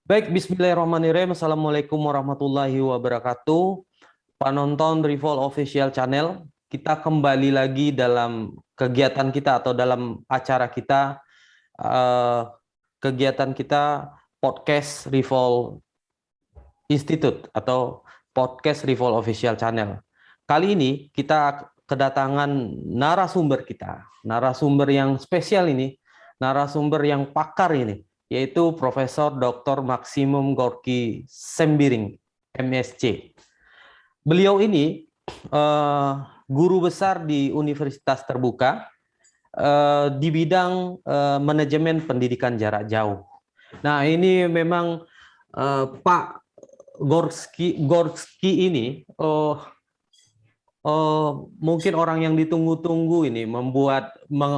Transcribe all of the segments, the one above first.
Baik, Bismillahirrahmanirrahim. Assalamualaikum warahmatullahi wabarakatuh. Penonton Revol Official Channel, kita kembali lagi dalam kegiatan kita atau dalam acara kita, eh, kegiatan kita podcast Revol Institute atau podcast Revol Official Channel. Kali ini kita kedatangan narasumber yang spesial ini, narasumber yang pakar ini, yaitu Profesor Dr. Maksimum Gorky Sembiring, MSc. Beliau ini guru besar di Universitas Terbuka di bidang manajemen pendidikan jarak jauh. Nah, ini memang Pak Gorky ini mungkin orang yang ditunggu-tunggu ini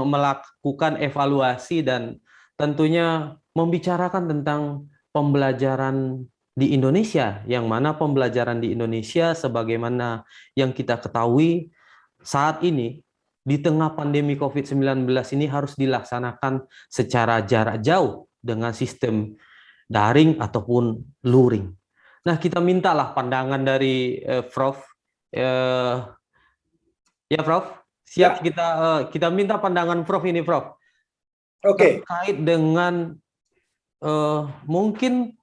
melakukan evaluasi dan tentunya membicarakan tentang pembelajaran di Indonesia, yang mana pembelajaran di Indonesia sebagaimana yang kita ketahui saat ini di tengah pandemi COVID-19 ini harus dilaksanakan secara jarak jauh dengan sistem daring ataupun luring. Nah, kita mintalah pandangan dari Prof. Ya, Prof. Siap ya. Kita minta pandangan Prof ini, Prof. Oke. Terkait dengan mungkin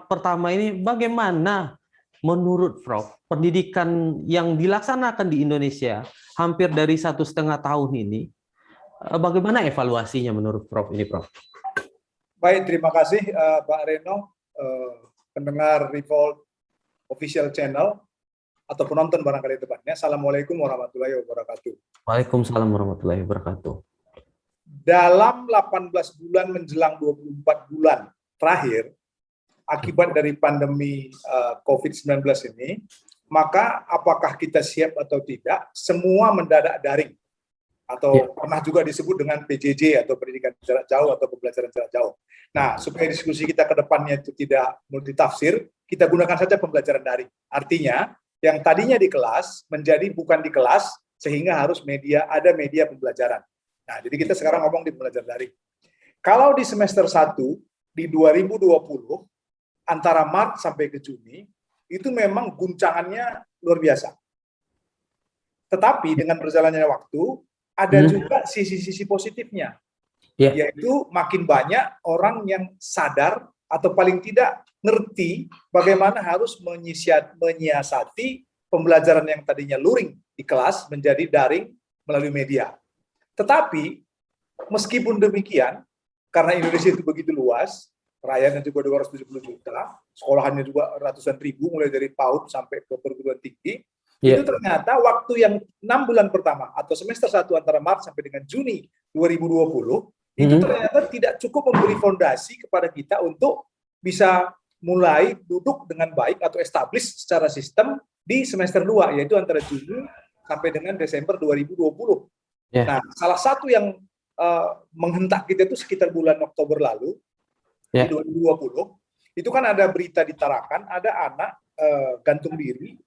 pertama ini bagaimana menurut Prof pendidikan yang dilaksanakan di Indonesia hampir dari 1,5 tahun ini, bagaimana evaluasinya menurut Prof ini, Prof? Baik, terima kasih Pak Reno, pendengar Revol Official Channel atau penonton barangkali tepatnya. Assalamualaikum warahmatullahi wabarakatuh. Waalaikumsalam warahmatullahi wabarakatuh. Dalam 18 bulan menjelang 24 bulan terakhir akibat dari pandemi COVID-19 ini, maka apakah kita siap atau tidak, semua mendadak daring atau pernah juga disebut dengan PJJ atau pendidikan jarak jauh atau pembelajaran jarak jauh. Nah, supaya diskusi kita ke depannya itu tidak multitafsir, kita gunakan saja pembelajaran daring. Artinya, yang tadinya di kelas menjadi bukan di kelas, sehingga harus ada media pembelajaran. Nah, jadi kita sekarang ngomong di pembelajaran daring. Kalau di semester 1 di 2020 antara Maret sampai ke Juni itu memang guncangannya luar biasa. Tetapi dengan berjalannya waktu ada juga sisi-sisi positifnya, yaitu makin banyak orang yang sadar atau paling tidak ngerti bagaimana harus menyiasati pembelajaran yang tadinya luring di kelas menjadi daring melalui media. Tetapi meskipun demikian, karena Indonesia itu begitu luas, rakyatnya juga 270 juta, sekolahannya juga ratusan ribu, mulai dari PAUD sampai ke perguruan tinggi, itu ternyata waktu yang 6 bulan pertama atau semester 1 antara Maret sampai dengan Juni 2020, itu ternyata tidak cukup memberi fondasi kepada kita untuk bisa mulai duduk dengan baik atau establish secara sistem di semester 2, yaitu antara Juni sampai dengan Desember 2020. Nah, salah satu yang menghentak kita itu sekitar bulan Oktober lalu, di 2020, itu kan ada berita di Tarakan, ada anak gantung diri.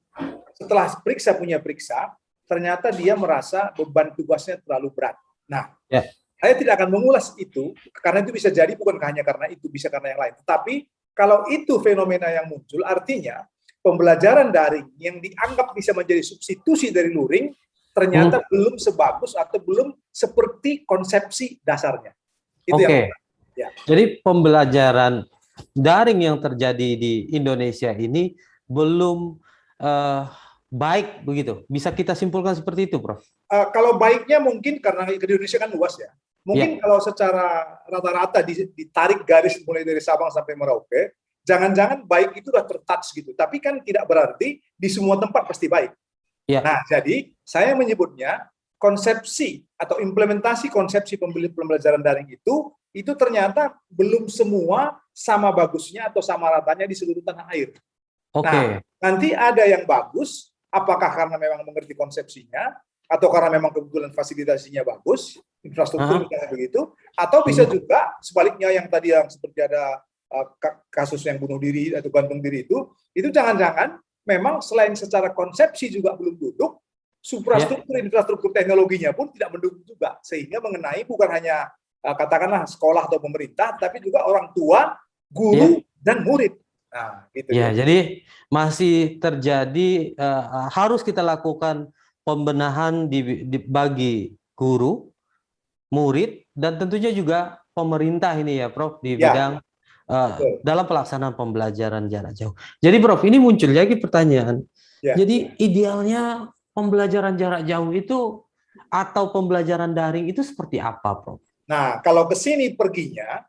Setelah punya periksa, ternyata dia merasa beban tugasnya terlalu berat. Nah, saya tidak akan mengulas itu, karena itu bisa jadi bukan hanya karena itu, bisa karena yang lain. Tetapi, kalau itu fenomena yang muncul, artinya pembelajaran daring yang dianggap bisa menjadi substitusi dari luring, ternyata belum sebagus atau belum seperti konsepsi dasarnya. Itu yang Jadi pembelajaran daring yang terjadi di Indonesia ini belum baik begitu. Bisa kita simpulkan seperti itu, Prof? Kalau baiknya mungkin karena Indonesia kan luas ya. Mungkin kalau secara rata-rata ditarik garis mulai dari Sabang sampai Merauke, jangan-jangan baik itu udah tertouch gitu. Tapi kan tidak berarti di semua tempat pasti baik. Nah, jadi saya menyebutnya konsepsi atau implementasi konsepsi pembelajaran daring itu ternyata belum semua sama bagusnya atau sama ratanya di seluruh tanah air. Nah, nanti ada yang bagus, apakah karena memang mengerti konsepsinya, atau karena memang kebetulan fasilitasinya bagus, infrastruktur misalnya begitu, atau bisa juga sebaliknya yang tadi yang seperti ada kasus yang bunuh diri atau gantung diri itu jangan-jangan memang selain secara konsepsi juga belum duduk, infrastruktur teknologinya pun tidak mendukung juga, sehingga mengenai bukan hanya katakanlah sekolah atau pemerintah, tapi juga orang tua, guru, dan murid. Nah, gitu Ya, ya. jadi masih terjadi harus kita lakukan pembenahan bagi guru, murid, dan tentunya juga pemerintah ini ya, Prof, di Ya, bidang betul. dalam pelaksanaan pembelajaran jarak jauh. Jadi, Prof, ini muncul lagi pertanyaan. Ya. Jadi, idealnya pembelajaran jarak jauh itu atau pembelajaran daring itu seperti apa, Prof? Nah, kalau ke sini perginya,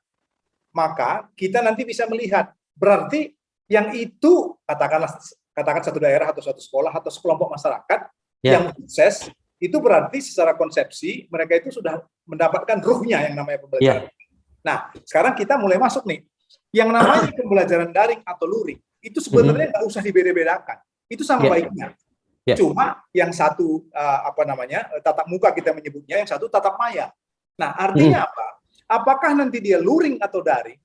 maka kita nanti bisa melihat berarti yang itu katakan satu daerah atau satu sekolah atau sekelompok masyarakat yang Ya, sukses itu berarti secara konsepsi mereka itu sudah mendapatkan ruhnya yang namanya pembelajaran. ya, Nah, sekarang kita mulai masuk nih. Yang namanya pembelajaran daring atau luring itu sebenarnya nggak usah dibeda-bedakan. Itu sama ya, baiknya. ya, Cuma yang satu tatap muka kita menyebutnya, yang satu tatap maya. Nah, artinya apa? Apakah nanti dia luring atau daring?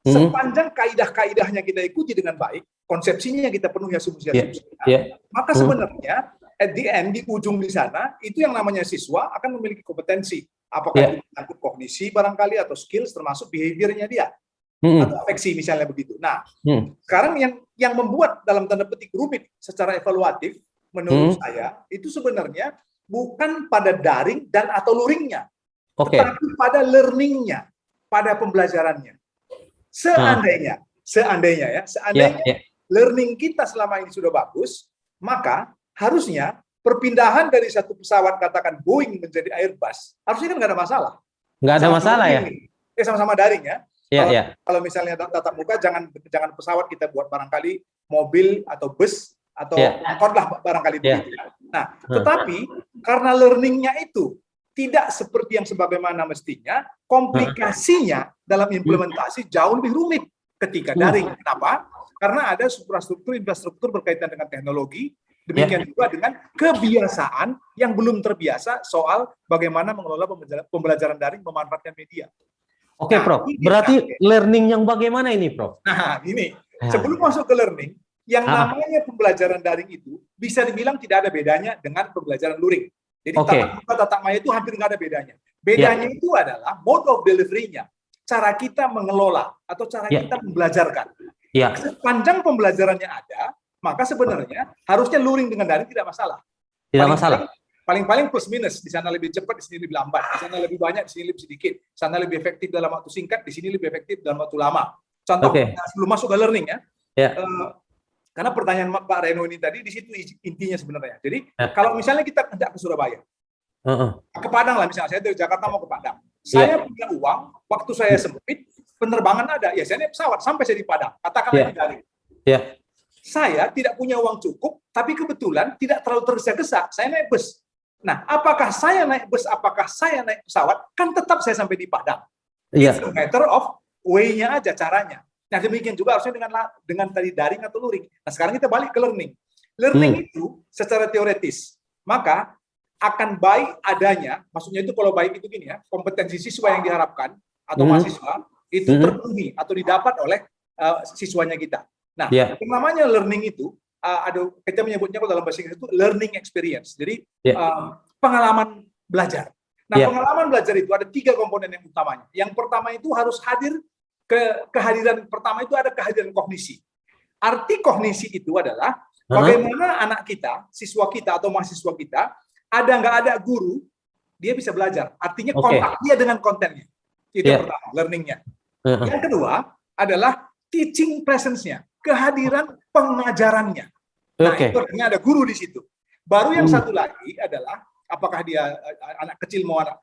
Sepanjang kaidah-kaidahnya kita ikuti dengan baik, konsepsinya kita penuhi asumsi-asumsinya, maka sebenarnya at the end, di ujung di sana, itu yang namanya siswa akan memiliki kompetensi. Apakah itu menyangkut kognisi barangkali atau skills termasuk behaviornya dia atau afeksi misalnya begitu. Nah, sekarang yang membuat dalam tanda petik rumit secara evaluatif menurut saya itu sebenarnya bukan pada daring dan atau luringnya, tetapi pada learningnya, pada pembelajarannya. Seandainya learning kita selama ini sudah bagus, maka harusnya perpindahan dari satu pesawat katakan Boeing menjadi Airbus harusnya kan nggak ada masalah. Nggak ada masalah ya? Sama-sama daring ya. Kalau Ya. misalnya tatap muka, jangan pesawat kita buat barangkali mobil atau bus atau angkot lah barangkali begitu. Nah, tetapi karena learningnya itu tidak seperti yang sebagaimana mestinya, komplikasinya dalam implementasi jauh lebih rumit ketika daring. Kenapa? Karena ada infrastruktur berkaitan dengan teknologi, demikian juga dengan kebiasaan yang belum terbiasa soal bagaimana mengelola pembelajaran daring memanfaatkan media. Oke, Prof. Berarti learning yang bagaimana ini, Prof? Nah, ini sebelum masuk ke learning, yang namanya pembelajaran daring itu bisa dibilang tidak ada bedanya dengan pembelajaran luring. Jadi tatap muka, tatap maya itu hampir nggak ada bedanya. Bedanya itu adalah mode of delivery-nya, cara kita mengelola atau cara kita membelajarkan. Sepanjang pembelajarannya ada, maka sebenarnya harusnya luring dengan daring tidak masalah. Tidak masalah. Paling-paling plus minus, di sana lebih cepat, di sini lebih lambat, di sana lebih banyak, di sini lebih sedikit, di sana lebih efektif dalam waktu singkat, di sini lebih efektif dalam waktu lama. Contoh, sebelum masuk ke learning ya. Karena pertanyaan Pak Reno ini tadi di situ intinya sebenarnya. Jadi kalau misalnya kita hendak ke Surabaya, ke Padang lah misalnya, saya dari Jakarta mau ke Padang, saya punya uang, waktu saya sempit, penerbangan ada, ya saya naik pesawat sampai saya di Padang, katakanlah di daring. Saya tidak punya uang cukup, tapi kebetulan tidak terlalu tergesa-gesa, saya naik bus. Nah, apakah saya naik bus, apakah saya naik pesawat, kan tetap saya sampai di Padang. It's a matter of way-nya aja, caranya. Nah, demikian juga harusnya dengan tadi daring atau luring. Nah, sekarang kita balik ke learning. Learning itu secara teoretis, maka akan baik adanya, maksudnya itu kalau baik itu gini ya, kompetensi siswa yang diharapkan atau mahasiswa itu terpenuhi atau didapat oleh siswanya kita. Nah, yang namanya learning itu kita menyebutnya kalau dalam bahasa Inggris itu learning experience. Jadi pengalaman belajar. Nah, pengalaman belajar itu ada 3 komponen yang utamanya. Yang pertama itu harus hadir kehadiran pertama itu ada kehadiran kognisi. Arti kognisi itu adalah bagaimana anak kita, siswa kita atau mahasiswa kita, ada nggak ada guru, dia bisa belajar. Artinya kontak dia dengan kontennya. Itu yang pertama, learningnya. Yang kedua adalah teaching presence-nya, kehadiran pengajarannya. Nah, itu artinya ada guru di situ. Baru yang satu lagi adalah apakah dia anak kecil mau anak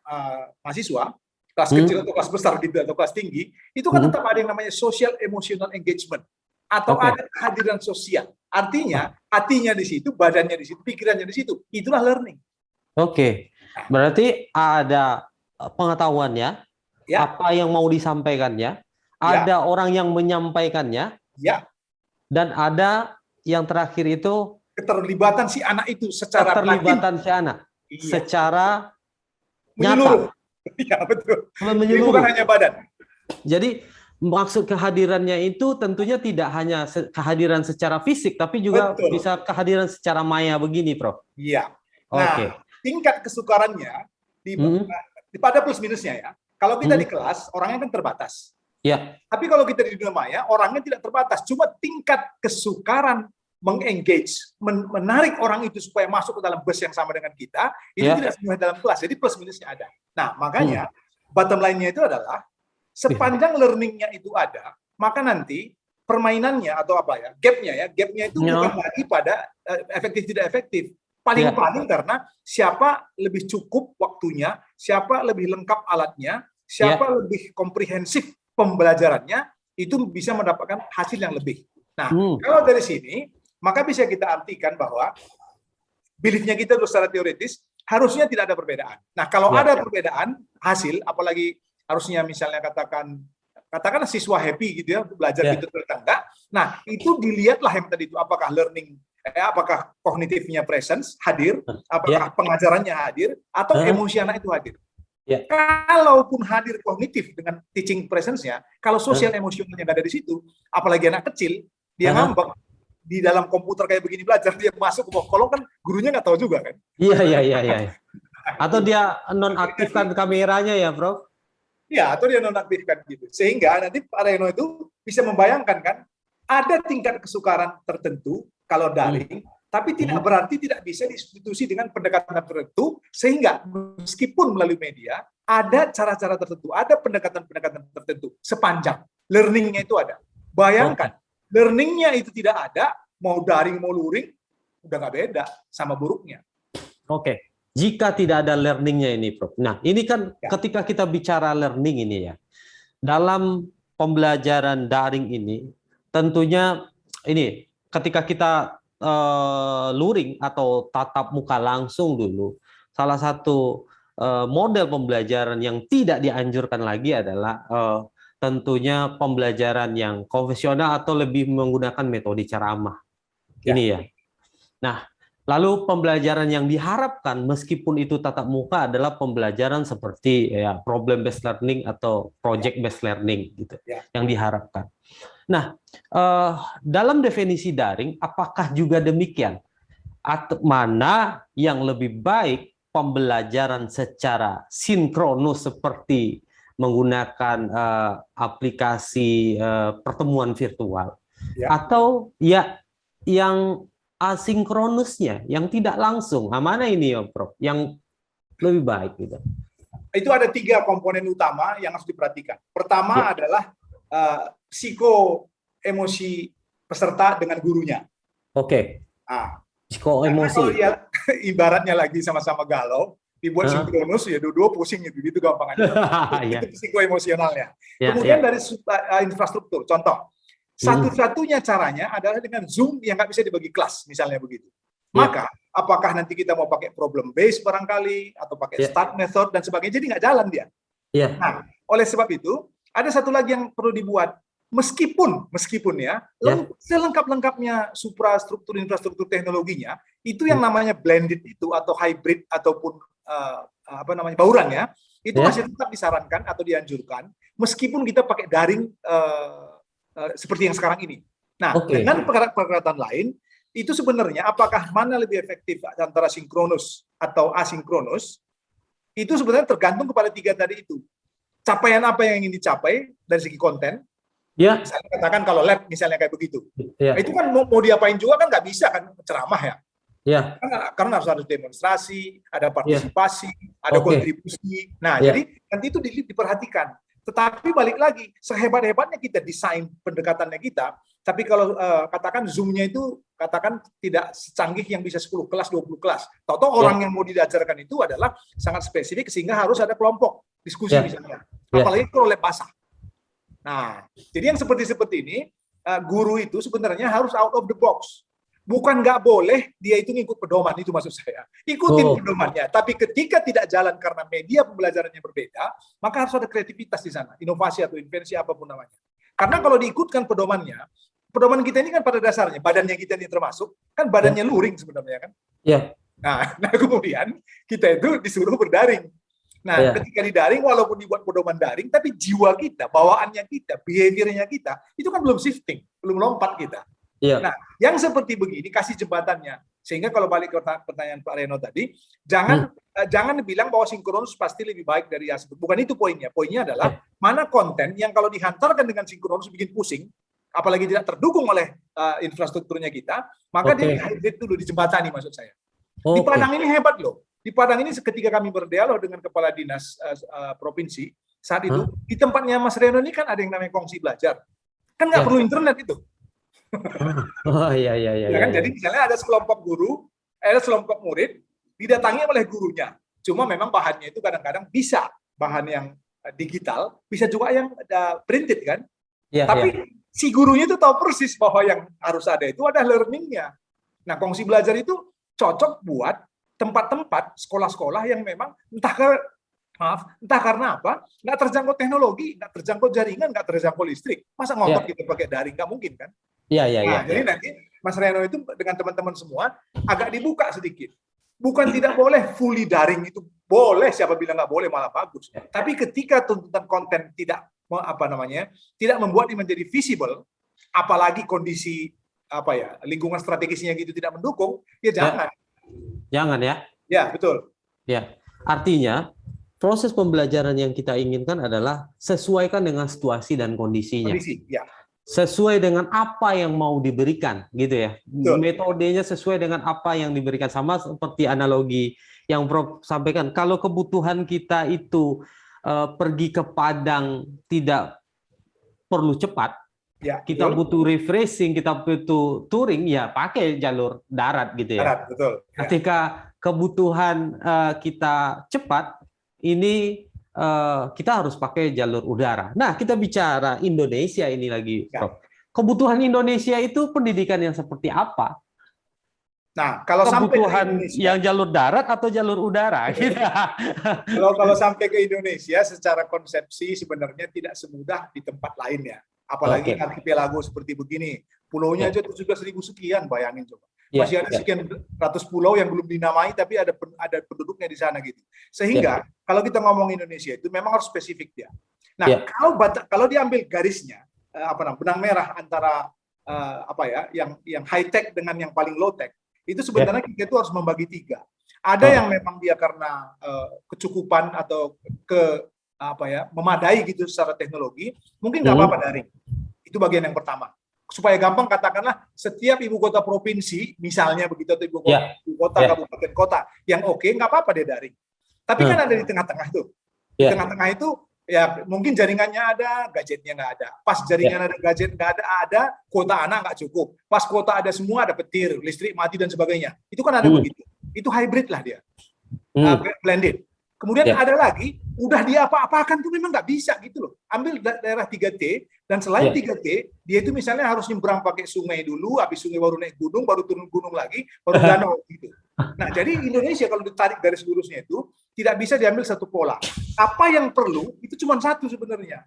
mahasiswa, kelas kecil atau kelas besar gitu atau kelas tinggi, itu kan tetap ada yang namanya social emotional engagement atau ada kehadiran sosial. Artinya hatinya di situ, badannya di situ, pikirannya di situ. Itulah learning. Berarti ada pengetahuannya, apa yang mau disampaikannya, ada orang yang menyampaikannya, dan ada yang terakhir itu keterlibatan si anak itu secara keterlibatan si anak secara nyata. Iya, betul. Jadi bukan hanya badan. Jadi maksud kehadirannya itu tentunya tidak hanya kehadiran secara fisik, tapi juga bisa kehadiran secara maya begini, Prof. Iya. Nah, tingkat kesukarannya pada plus minusnya ya. Kalau kita di kelas, orangnya kan terbatas. Ya. Tapi kalau kita di dunia maya, orangnya tidak terbatas. Cuma tingkat kesukaran mengengage, menarik orang itu supaya masuk ke dalam bus yang sama dengan kita, itu tidak semuanya dalam kelas. Jadi plus minusnya ada. Nah, makanya bottom line-nya itu adalah sepanjang learning-nya itu ada, maka nanti permainannya atau apa ya, gap-nya itu bukan lagi pada efektif tidak efektif. Paling-paling karena siapa lebih cukup waktunya, siapa lebih lengkap alatnya, siapa lebih komprehensif pembelajarannya, itu bisa mendapatkan hasil yang lebih. Nah, kalau dari sini, maka bisa kita artikan bahwa beliefnya kita secara teoritis harusnya tidak ada perbedaan. Nah, kalau ada perbedaan hasil, apalagi harusnya misalnya katakan siswa happy gitu ya, belajar gitu ternyata enggak. Nah, itu dilihatlah yang tadi itu, apakah learning, apakah kognitifnya presence hadir, apakah pengajarannya hadir, atau emosional itu hadir. Kalaupun hadir kognitif dengan teaching presence-nya, kalau sosial emosionalnya nggak ada di situ, apalagi anak kecil, dia ngambek di dalam komputer kayak begini belajar, dia masuk ke kolong kan gurunya nggak tahu juga kan? Iya. Atau dia nonaktifkan kameranya ya, Prof? Ya, atau dia nonaktifkan gitu. Sehingga nanti Pak Reno itu bisa membayangkan kan, ada tingkat kesukaran tertentu kalau daring, tapi tidak berarti tidak bisa disubstitusi dengan pendekatan tertentu, sehingga meskipun melalui media, ada cara-cara tertentu, ada pendekatan-pendekatan tertentu, sepanjang learning-nya itu ada. Bayangkan, learning-nya itu tidak ada, mau daring, mau luring, udah nggak beda sama buruknya. Jika tidak ada learning-nya ini, Prof. Nah, ini kan ketika kita bicara learning ini ya, dalam pembelajaran daring ini, tentunya ini ketika kita luring atau tatap muka langsung dulu, salah satu model pembelajaran yang tidak dianjurkan lagi adalah tentunya pembelajaran yang konvensional atau lebih menggunakan metode ceramah. Ini ya. Nah, lalu pembelajaran yang diharapkan meskipun itu tatap muka adalah pembelajaran seperti ya problem based learning atau project based learning gitu yang diharapkan. Nah, dalam definisi daring, apakah juga demikian? Atau mana yang lebih baik pembelajaran secara sinkronus seperti menggunakan aplikasi pertemuan virtual, atau ya yang asinkronusnya, yang tidak langsung? Mana ini ya, Prof? Yang lebih baik gitu? Itu ada 3 komponen utama yang harus diperhatikan. Pertama adalah psiko emosi peserta dengan gurunya. Psiko emosi. Kalau lihat ibaratnya lagi sama-sama galau, dibuat sinkronus ya dua-dua pusing gitu gampang aja. Itu psiko emosionalnya. Kemudian dari infrastruktur, contoh, satu-satunya caranya adalah dengan Zoom yang nggak bisa dibagi kelas, misalnya begitu. Maka apakah nanti kita mau pakai problem based barangkali atau pakai start method dan sebagainya, jadi nggak jalan dia. Nah, oleh sebab itu ada satu lagi yang perlu dibuat. Meskipun ya, selengkap-lengkapnya suprastruktur infrastruktur teknologinya, itu yang namanya blended itu atau hybrid ataupun bauran ya, itu masih tetap disarankan atau dianjurkan meskipun kita pakai daring seperti yang sekarang ini. Nah, dengan perkataan lain, itu sebenarnya apakah mana lebih efektif antara sinkronus atau asinkronus, itu sebenarnya tergantung kepada 3 tadi itu. Capaian apa yang ingin dicapai dari segi konten. Misalnya katakan kalau lab misalnya kayak begitu, nah, itu kan mau diapain juga kan nggak bisa kan ceramah ya, karena harus ada demonstrasi, ada partisipasi, ada kontribusi. Nah, jadi nanti itu diperhatikan. Tetapi balik lagi, sehebat-hebatnya kita desain pendekatannya kita, tapi kalau katakan Zoom-nya itu katakan tidak secanggih yang bisa 10 kelas, 20 kelas. Tahu-tahu orang yang mau diajarkan itu adalah sangat spesifik sehingga harus ada kelompok diskusi misalnya. Apalagi kalau lab basah. Nah, jadi yang seperti ini, guru itu sebenarnya harus out of the box. Bukan nggak boleh dia itu ngikut pedoman, itu maksud saya. Ikutin pedomannya, tapi ketika tidak jalan karena media pembelajarannya berbeda, maka harus ada kreativitas di sana, inovasi atau invensi apapun namanya. Karena kalau diikutkan pedoman kita ini kan pada dasarnya, badannya kita ini termasuk, kan badannya luring sebenarnya kan. Nah, kemudian kita itu disuruh berdaring. Nah, ketika didaring, walaupun dibuat pedoman daring, tapi jiwa kita, bawaannya kita, behaviornya kita, itu kan belum shifting, belum lompat kita. Nah, yang seperti begini, kasih jembatannya. Sehingga kalau balik ke pertanyaan Pak Reno tadi, jangan bilang bahwa sinkronus pasti lebih baik dari asinkronus. Bukan itu poinnya. Poinnya adalah mana konten yang kalau dihantarkan dengan sinkronus bikin pusing, apalagi tidak terdukung oleh infrastrukturnya kita, maka dia hybrid dulu, dijembatani maksud saya. Di Padang ini hebat loh. Di Padang ini ketika kami berdialog dengan kepala dinas provinsi, saat itu di tempatnya Mas Reno ini kan ada yang namanya kongsi belajar. Kan nggak perlu internet itu. Iya. Kan? Jadi misalnya ada sekelompok guru, ada sekelompok murid, didatangi oleh gurunya. Cuma memang bahannya itu kadang-kadang bisa bahan yang digital, bisa juga yang printed kan. Tapi si gurunya itu tahu persis bahwa yang harus ada itu ada learningnya. Nah, kongsi belajar itu cocok buat tempat-tempat sekolah-sekolah yang memang entah karena apa, nggak terjangkau teknologi, nggak terjangkau jaringan, nggak terjangkau listrik. Masa ngotot kita pakai daring? Nggak mungkin kan? Jadi nanti Mas Reno itu dengan teman-teman semua agak dibuka sedikit. Bukan tidak boleh fully daring, itu boleh, siapa bilang nggak boleh, malah bagus. Tapi ketika tuntutan konten tidak tidak membuat dia menjadi visible, apalagi kondisi lingkungan strategisnya gitu tidak mendukung, ya jangan. Jangan ya. Ya, betul. Ya. Artinya proses pembelajaran yang kita inginkan adalah sesuaikan dengan situasi dan kondisinya. Sesuai dengan apa yang mau diberikan, gitu ya. Betul. Metodenya sesuai dengan apa yang diberikan, sama seperti analogi yang Prof sampaikan. Kalau kebutuhan kita itu pergi ke Padang tidak perlu cepat, kita butuh refreshing, kita butuh touring, ya pakai jalur darat gitu ya. Darat, betul. Ketika kebutuhan kita cepat, ini kita harus pakai jalur udara. Nah, kita bicara Indonesia ini lagi, Prof. Kebutuhan Indonesia itu pendidikan yang seperti apa? Nah, kalau kebutuhan sampai yang jalur darat atau jalur udara? Gitu. Kalau sampai ke Indonesia, secara konsepsi sebenarnya tidak semudah di tempat lainnya. Apalagi archipelago seperti begini. Pulaunya aja sudah 1.000 sekian, bayangin coba. Masih ada sekian ratus pulau yang belum dinamai, tapi ada penduduknya di sana gitu. Sehingga kalau kita ngomong Indonesia itu memang harus spesifik dia. Nah, kalau diambil garisnya, benang merah antara yang high tech dengan yang paling low tech, itu sebenarnya kita itu harus membagi 3. Ada yang memang dia karena kecukupan atau memadai gitu secara teknologi, mungkin nggak apa-apa daring. Itu bagian yang pertama. Supaya gampang, katakanlah setiap ibu kota provinsi, misalnya begitu, atau ibu kota kabupaten kota yang nggak apa-apa dia daring. Tapi kan ada di tengah-tengah tuh. Di tengah-tengah itu ya mungkin jaringannya ada, gadgetnya nggak ada. Pas jaringan ada, gadget nggak ada, kuota anak nggak cukup. Pas kuota ada semua, ada petir, listrik mati dan sebagainya. Itu kan ada begitu. Itu hybrid lah dia, blended. Kemudian ada lagi, udah dia apa-apakan tuh memang nggak bisa gitu loh. Ambil daerah 3T, dan selain 3T, dia itu misalnya harus nyebrang pakai sungai dulu, habis sungai baru naik gunung, baru turun gunung lagi, baru danau gitu. Nah, jadi Indonesia kalau ditarik garis lurusnya itu, tidak bisa diambil satu pola. Apa yang perlu, itu cuma satu sebenarnya.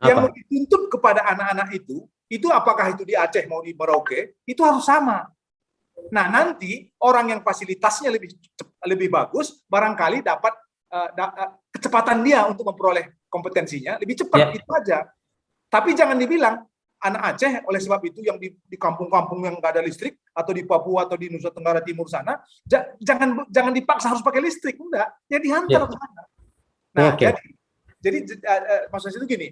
Yang mau dituntut kepada anak-anak itu apakah itu di Aceh mau di Merauke, itu harus sama. Nah, nanti orang yang fasilitasnya lebih bagus, barangkali dapat kecepatan dia untuk memperoleh kompetensinya lebih cepat, itu aja. Tapi jangan dibilang anak Aceh oleh sebab itu yang di kampung-kampung yang nggak ada listrik, atau di Papua atau di Nusa Tenggara Timur sana, jangan dipaksa harus pakai listrik, enggak, ya dihantar ke sana. Nah, jadi maksudnya itu gini,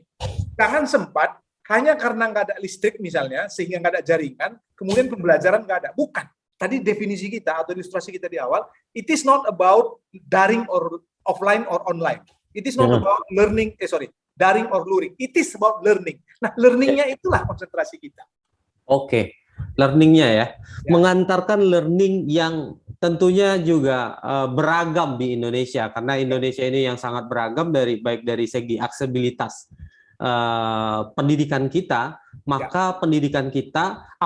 jangan sempat hanya karena nggak ada listrik misalnya, sehingga nggak ada jaringan, kemudian pembelajaran nggak ada. Bukan. Tadi definisi kita atau ilustrasi kita di awal, it is not about daring or offline or online. It is not about daring or luring. It is about learning. Nah, learningnya itulah konsentrasi kita. Learningnya ya. Mengantarkan learning yang tentunya juga beragam di Indonesia, karena Indonesia ini yang sangat beragam baik dari segi aksesibilitas pendidikan kita, maka pendidikan kita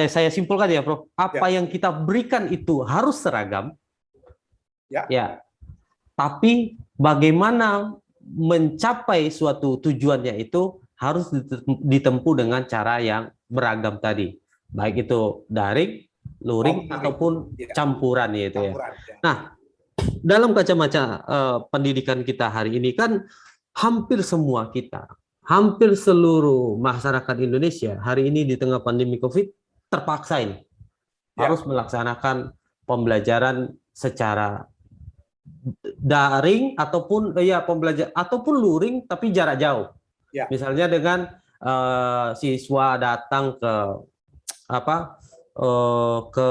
saya simpulkan ya, Prof, yang kita berikan itu harus seragam. Tapi bagaimana mencapai suatu tujuannya itu harus ditempuh dengan cara yang beragam tadi, baik itu daring, luring, ataupun campuran gitu ya. Nah, dalam kacamata pendidikan kita hari ini kan hampir semua kita, hampir seluruh masyarakat Indonesia hari ini di tengah pandemi COVID terpaksa ini harus melaksanakan pembelajaran secara daring ataupun ataupun luring tapi jarak jauh. Ya. Misalnya dengan siswa datang ke ke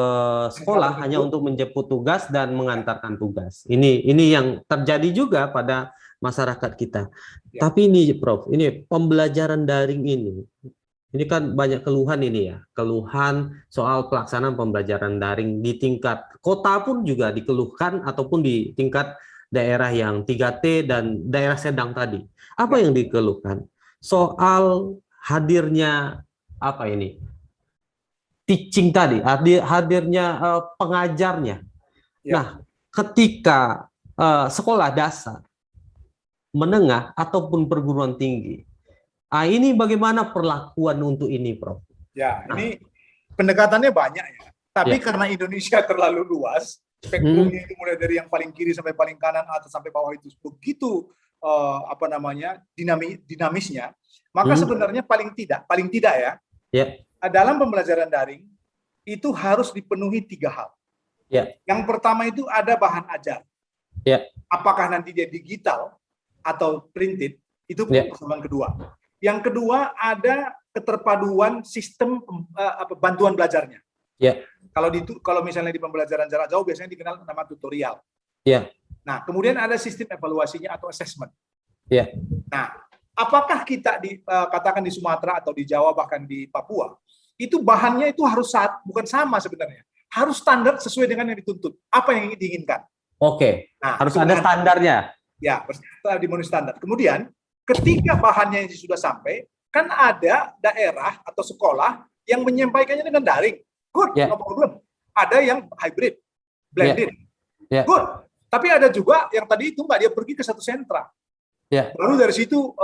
sekolah hanya untuk menjemput tugas dan mengantarkan tugas. Ini yang terjadi juga pada masyarakat kita. Ya. Tapi ini Prof, ini pembelajaran daring ini kan banyak keluhan ini ya, keluhan soal pelaksanaan pembelajaran daring di tingkat kota pun juga dikeluhkan ataupun di tingkat daerah yang 3T dan daerah sedang tadi. Apa yang dikeluhkan? Soal hadirnya teaching tadi, hadirnya pengajarnya. Ya. Nah, ketika sekolah dasar, menengah ataupun perguruan tinggi, ini bagaimana perlakuan untuk ini, Prof? Ya, ini pendekatannya banyak ya. Tapi karena Indonesia terlalu luas, spektrumnya itu mulai dari yang paling kiri sampai paling kanan, atas sampai bawah itu begitu dinamisnya, maka sebenarnya paling tidak ya. Dalam pembelajaran daring itu harus dipenuhi 3 hal. Yang pertama itu ada bahan ajar. Apakah nanti dia digital atau printed, itu persoalan kedua. Yang kedua ada keterpaduan sistem bantuan belajarnya. Kalau misalnya di pembelajaran jarak jauh biasanya dikenal nama tutorial. Nah, kemudian ada sistem evaluasinya atau assessment. Nah, apakah kita katakan di Sumatera atau di Jawa bahkan di Papua, itu bahannya itu harus bukan sama sebenarnya. Harus standar sesuai dengan yang dituntut. Apa yang diinginkan. Nah, harus ada standarnya. Ya, dimenuhi standar. Kemudian ketika bahannya sudah sampai, kan ada daerah atau sekolah yang menyampaikannya dengan daring. Good, no problem. Ada yang hybrid, blended. Good. Tapi ada juga yang tadi itu dia pergi ke satu sentra. Baru dari situ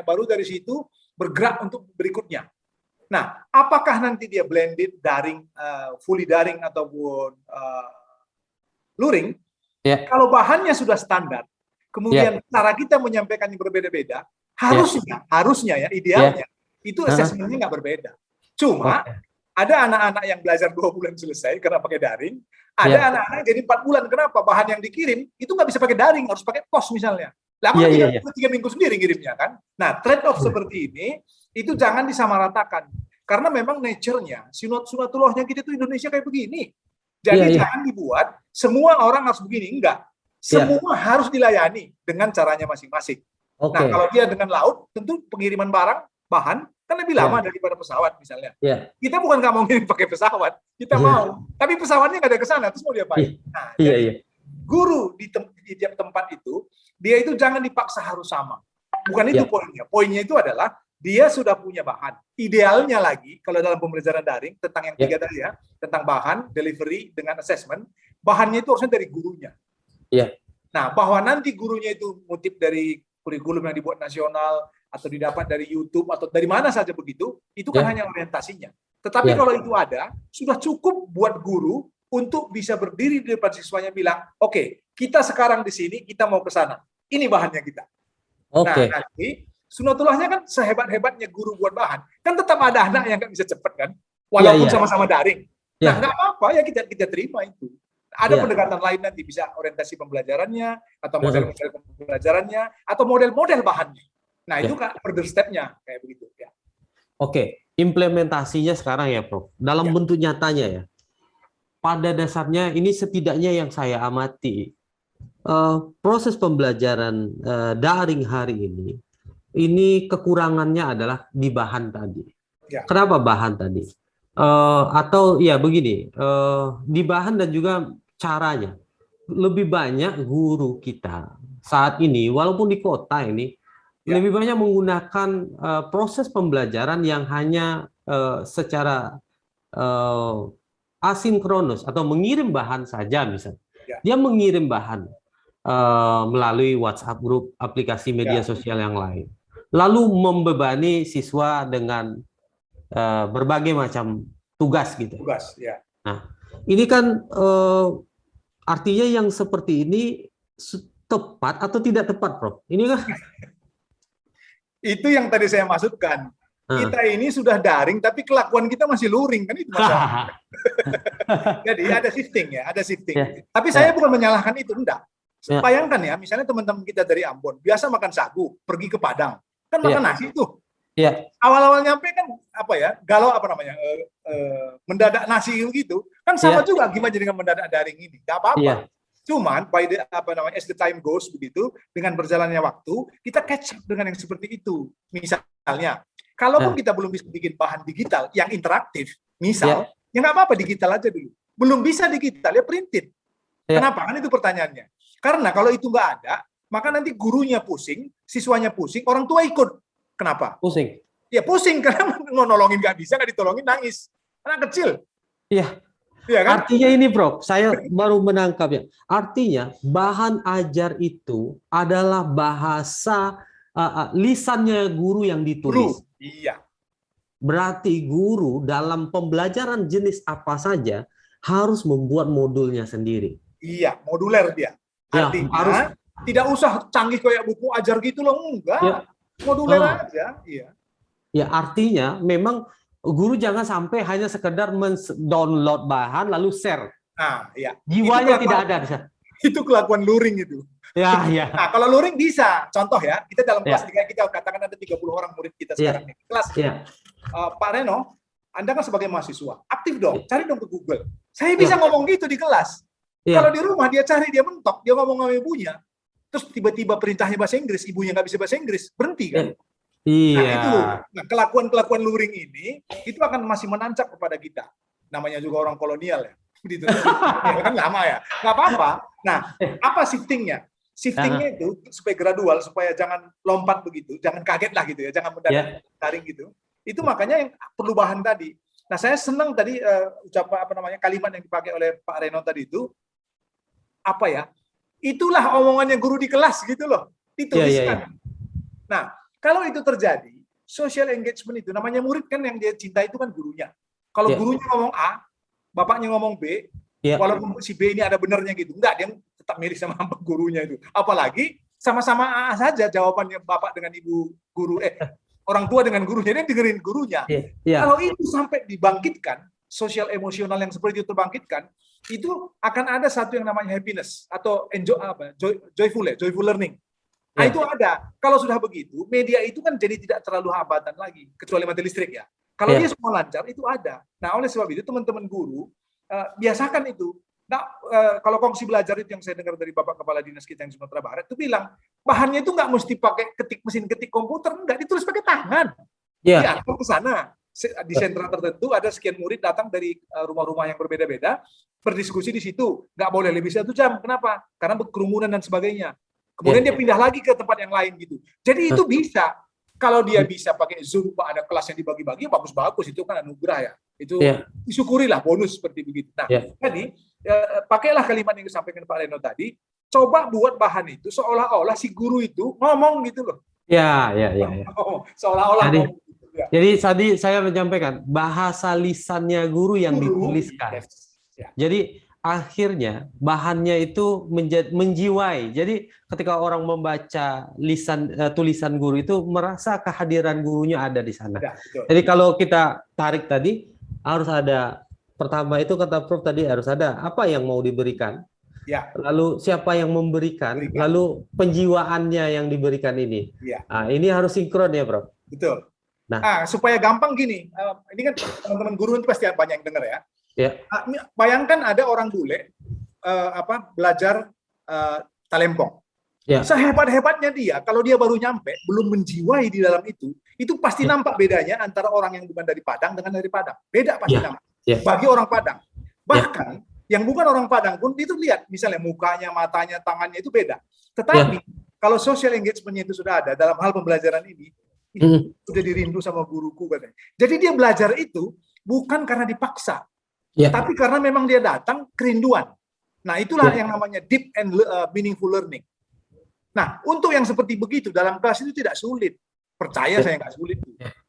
baru dari situ bergerak untuk berikutnya. Nah, apakah nanti dia blended, daring, fully daring ataupun luring? Kalau bahannya sudah standar, kemudian cara kita menyampaikan yang berbeda-beda, harusnya ya idealnya itu asesmennya nggak berbeda. Cuma ada anak-anak yang belajar 2 bulan selesai karena pakai daring, ada anak-anak jadi 4 bulan. Kenapa? Bahan yang dikirim itu nggak bisa pakai daring, harus pakai pos misalnya. Lama 3 minggu sendiri ngirimnya kan. Nah, trade off seperti ini itu jangan disamaratakan karena memang nature-nya, sunatullahnya kita itu Indonesia kayak begini. Jadi jangan dibuat semua orang harus begini, enggak. Semua harus dilayani dengan caranya masing-masing. Nah, kalau dia dengan laut, tentu pengiriman bahan kan lebih lama daripada pesawat misalnya. Kita bukan nggak mau ngirim pakai pesawat, kita mau. Tapi pesawatnya nggak ada ke sana, terus mau diapain? Nah, guru di tiap tempat itu, dia itu jangan dipaksa harus sama. Bukan itu poinnya. Poinnya itu adalah dia sudah punya bahan. Idealnya lagi, kalau dalam pembelajaran daring, tentang yang 3 tadi ya, tentang bahan, delivery, dengan assessment, bahannya itu harusnya dari gurunya. Nah, bahwa nanti gurunya itu ngutip dari kurikulum yang dibuat nasional, atau didapat dari YouTube, atau dari mana saja begitu, itu kan hanya orientasinya. Tetapi kalau itu ada, sudah cukup buat guru untuk bisa berdiri di depan siswanya bilang, oke, kita sekarang di sini, kita mau ke sana. Ini bahannya kita. Nah, nanti sunatullahnya kan sehebat-hebatnya guru buat bahan, kan tetap ada anak yang nggak bisa cepat kan, walaupun sama-sama daring. Nah, nggak apa-apa ya kita terima itu. Ada pendekatan lain nanti bisa orientasi pembelajarannya, atau model-model pembelajarannya, atau model-model bahannya. Nah, itu kan further step-nya kayak begitu ya. Implementasinya sekarang ya, Prof. Dalam bentuk nyatanya ya. Pada dasarnya ini setidaknya yang saya amati, proses pembelajaran daring hari ini kekurangannya adalah di bahan tadi. Kenapa bahan tadi? Atau ya begini, di bahan dan juga caranya. Lebih banyak guru kita saat ini, walaupun di kota ini, lebih banyak menggunakan proses pembelajaran yang hanya secara asinkronus atau mengirim bahan saja misalnya. Dia mengirim bahan melalui WhatsApp grup, aplikasi media sosial yang lain. Lalu membebani siswa dengan berbagai macam tugas gitu. Nah, ini kan artinya yang seperti ini tepat atau tidak tepat, Prof? Ini kan itu yang tadi saya maksudkan. kita ini sudah daring tapi kelakuan kita masih luring, kan itu masalah. Jadi ada shifting ya, ada shifting. Tapi saya bukan menyalahkan itu, enggak. Bayangkan ya, misalnya teman-teman kita dari Ambon biasa makan sagu, pergi ke Padang, kan makan nasi tuh. Awal-awal nyampe kan apa ya, galau apa namanya, mendadak nasi gitu, kan sama juga gimana dengan mendadak daring ini, nggak apa-apa. Cuman as the time goes begitu, dengan berjalannya waktu, kita catch up dengan yang seperti itu. Misalnya, kalaupun kita belum bisa bikin bahan digital yang interaktif, misal, ya nggak apa-apa digital aja dulu. Belum bisa digital, ya printed. Kenapa? Kan itu pertanyaannya. Karena kalau itu nggak ada, maka nanti gurunya pusing, siswanya pusing, orang tua ikut. Kenapa? Pusing. Ya pusing, karena mau nolongin nggak bisa, nggak ditolongin nangis. Anak kecil. Iya. Ya kan? Artinya ini, Prof, saya baru menangkap ya. Artinya bahan ajar itu adalah bahasa lisannya guru yang ditulis. Iya. Berarti guru dalam pembelajaran jenis apa saja harus membuat modulnya sendiri. Iya, moduler dia. Artinya tidak usah canggih kayak buku ajar gitu loh, enggak. Moduler aja. Iya. Ya, artinya memang guru jangan sampai hanya sekedar men-download bahan lalu share. Nah, iya. Jiwanya tidak ada. Itu kelakuan luring itu. Ya. Nah, kalau luring bisa. Contoh ya, kita dalam kelas 3, kita katakan ada 30 orang murid kita sekarang nih. Kelas. Pak Reno, Anda kan sebagai mahasiswa, aktif dong, cari dong ke Google. Saya bisa ngomong gitu di kelas. Kalau di rumah dia cari, dia mentok, dia ngomong sama ibunya, terus tiba-tiba perintahnya bahasa Inggris, ibunya nggak bisa bahasa Inggris, berhenti kan? Nah, itu kelakuan-kelakuan luring ini itu akan masih menancap kepada kita. Namanya juga orang kolonial ya. Gitu. Kan lama ya. Nggak apa-apa. Nah, apa shiftingnya? Shiftingnya itu supaya gradual, supaya jangan lompat begitu, jangan kaget lah gitu ya, jangan mendadak daring gitu. Itu makanya yang perlu bahan tadi. Nah, saya senang tadi kalimat yang dipakai oleh Pak Reno tadi itu apa ya? Itulah omongannya guru di kelas gitu loh, dituliskan. Nah, kalau itu terjadi, social engagement itu namanya murid kan yang dia cinta itu kan gurunya. Kalau gurunya ngomong A, bapaknya ngomong B, walaupun si B ini ada benernya gitu, enggak, dia tetap milih sama gurunya itu. Apalagi sama-sama A saja jawabannya bapak dengan ibu guru, orang tua dengan gurunya, dia dengerin gurunya. Kalau itu sampai dibangkitkan, sosial emosional yang seperti itu terbangkitkan, itu akan ada satu yang namanya happiness atau joyful learning. Nah, itu ada. Kalau sudah begitu, media itu kan jadi tidak terlalu hambatan lagi, kecuali mati listrik ya. Kalau dia semua lancar, itu ada. Nah, oleh sebab itu teman-teman guru biasakan itu. Nah, kalau kongsi belajar itu yang saya dengar dari Bapak Kepala Dinas kita yang Sumatera Barat itu bilang, bahannya itu nggak mesti pakai mesin ketik komputer, nggak, ditulis pakai tangan. Diantar ke sana. Di sentra tertentu ada sekian murid datang dari rumah-rumah yang berbeda-beda, berdiskusi di situ. Nggak boleh lebih 1 jam. Kenapa? Karena kerumunan dan sebagainya. Kemudian dia pindah lagi ke tempat yang lain gitu. Jadi itu bisa. Kalau dia bisa pakai Zoom, ada kelas yang dibagi-bagi, bagus-bagus, itu kan anugerah ya. Itu disyukurilah, bonus seperti begitu. Nah, jadi pakailah kalimat yang disampaikan Pak Reno tadi, coba buat bahan itu seolah-olah si guru itu ngomong gitu loh. Seolah-olah ngomong gitu. Jadi tadi saya menyampaikan bahasa lisannya guru yang dituliskan. Jadi akhirnya bahannya itu menjiwai. Jadi ketika orang membaca tulisan guru itu merasa kehadiran gurunya ada di sana. Jadi kalau kita tarik tadi harus ada, pertama itu kata Prof tadi harus ada apa yang mau diberikan. Lalu siapa yang memberikan, lalu penjiwaannya yang diberikan ini. Nah, ini harus sinkron ya, Prof. Betul. Nah, supaya gampang gini, ini kan teman-teman guru itu pasti banyak yang dengar ya. Bayangkan ada orang bule belajar talempong. Sehebat-hebatnya dia, kalau dia baru nyampe, belum menjiwai di dalam itu pasti nampak bedanya antara orang yang bukan dari Padang dengan dari Padang. Beda pasti nampak. Bagi orang Padang. Bahkan yang bukan orang Padang pun itu lihat, misalnya mukanya, matanya, tangannya itu beda. Tetapi kalau social engagement-nya itu sudah ada dalam hal pembelajaran ini, sudah dirindu sama guruku katanya. Jadi dia belajar itu bukan karena dipaksa. Tapi karena memang dia datang kerinduan. Nah, itulah yang namanya deep and meaningful learning. Nah, untuk yang seperti begitu dalam kelas itu tidak sulit. Percaya saya nggak sulit.